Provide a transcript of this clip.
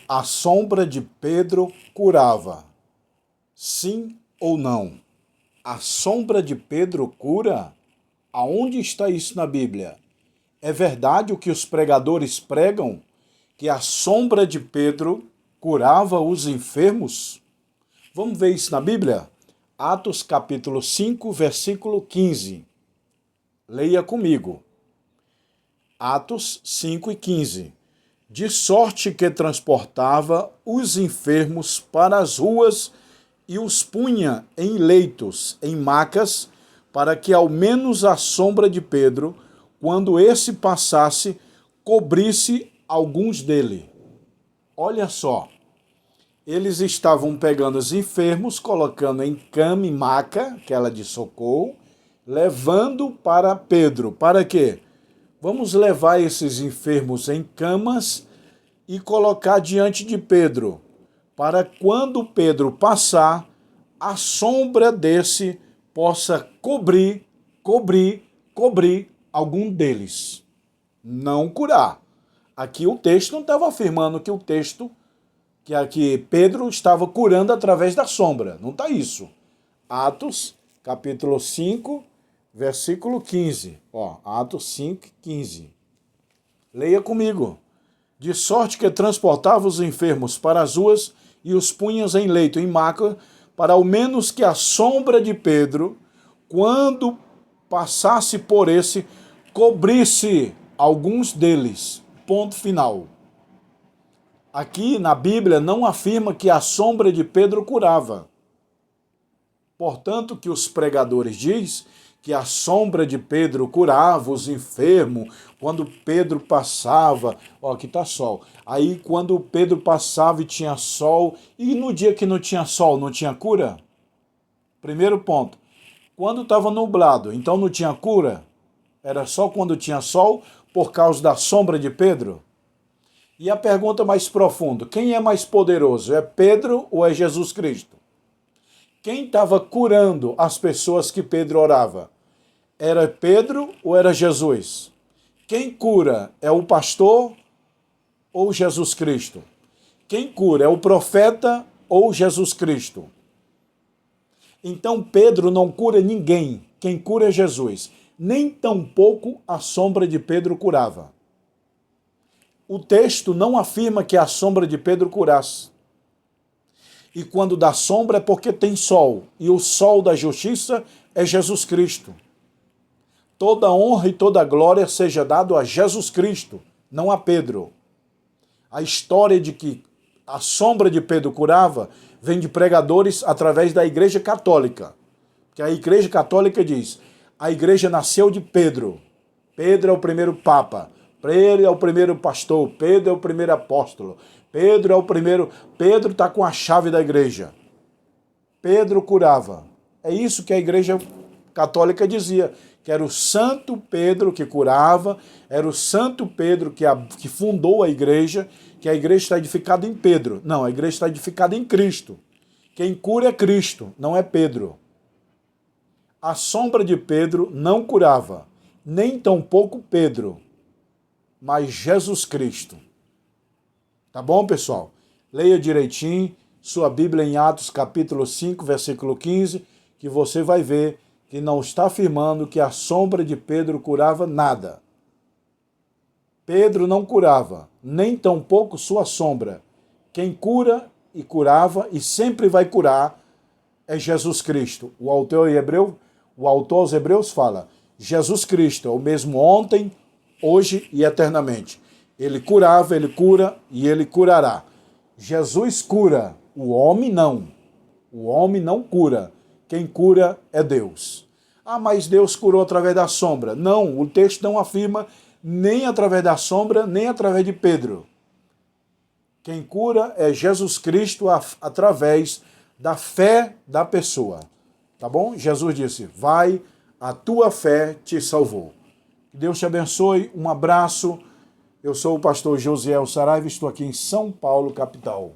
A sombra de Pedro curava. Sim ou não? A sombra de Pedro cura? Aonde está isso na Bíblia? É verdade o que os pregadores pregam? Que a sombra de Pedro curava os enfermos? Vamos ver isso na Bíblia? Atos capítulo 5, versículo 15. Leia comigo. Atos 5 e 15. De sorte que transportava os enfermos para as ruas e os punha em leitos, em macas, para que ao menos a sombra de Pedro, quando esse passasse, cobrisse alguns dele. Olha só, eles estavam pegando os enfermos, colocando em cama e maca, aquela de socorro, levando para Pedro. Para quê? Vamos levar esses enfermos em camas e colocar diante de Pedro, para quando Pedro passar, a sombra desse possa cobrir algum deles. Não curar. Aqui o texto não estava afirmando que aqui Pedro estava curando através da sombra. Não está isso. Atos, capítulo 5, versículo 15. Atos 5, 15. Leia comigo. De sorte que transportava os enfermos para as ruas e os punhas em leito, em maca, para ao menos que a sombra de Pedro, quando passasse por esse, cobrisse alguns deles. Ponto final. Aqui na Bíblia não afirma que a sombra de Pedro curava. Portanto, que os pregadores dizem que a sombra de Pedro curava os enfermos, quando Pedro passava, aqui está sol, aí quando Pedro passava e tinha sol, e no dia que não tinha sol, não tinha cura? Primeiro ponto, quando estava nublado, então não tinha cura? Era só quando tinha sol, por causa da sombra de Pedro? E a pergunta mais profunda, quem é mais poderoso, é Pedro ou é Jesus Cristo? Quem estava curando as pessoas que Pedro orava? Era Pedro ou era Jesus? Quem cura é o pastor ou Jesus Cristo? Quem cura é o profeta ou Jesus Cristo? Então Pedro não cura ninguém. Quem cura é Jesus. Nem tampouco a sombra de Pedro curava. O texto não afirma que a sombra de Pedro curasse. E quando dá sombra é porque tem sol. E o sol da justiça é Jesus Cristo. Toda honra e toda glória seja dado a Jesus Cristo, não a Pedro. A história de que a sombra de Pedro curava vem de pregadores através da Igreja Católica. Que a Igreja Católica diz, a igreja nasceu de Pedro. Pedro é o primeiro papa. Pedro é o primeiro pastor. Pedro é o primeiro apóstolo. Pedro está com a chave da igreja. Pedro curava. É isso que a Igreja Católica dizia, que era o Santo Pedro que curava, era o Santo Pedro que fundou a igreja, que a igreja está edificada em Pedro. Não, a igreja está edificada em Cristo. Quem cura é Cristo, não é Pedro. A sombra de Pedro não curava, nem tampouco Pedro, mas Jesus Cristo. Tá bom, pessoal? Leia direitinho sua Bíblia em Atos capítulo 5, versículo 15, que você vai ver que não está afirmando que a sombra de Pedro curava nada. Pedro não curava, nem tampouco sua sombra. Quem cura e curava e sempre vai curar é Jesus Cristo. O autor aos Hebreus fala, Jesus Cristo é o mesmo ontem, hoje e eternamente. Ele curava, ele cura e ele curará. Jesus cura, o homem não. O homem não cura. Quem cura é Deus. Mas Deus curou através da sombra. Não, o texto não afirma nem através da sombra, nem através de Pedro. Quem cura é Jesus Cristo através da fé da pessoa. Tá bom? Jesus disse, vai, a tua fé te salvou. Deus te abençoe, um abraço. Eu sou o pastor Josiel Saraiva, estou aqui em São Paulo, capital.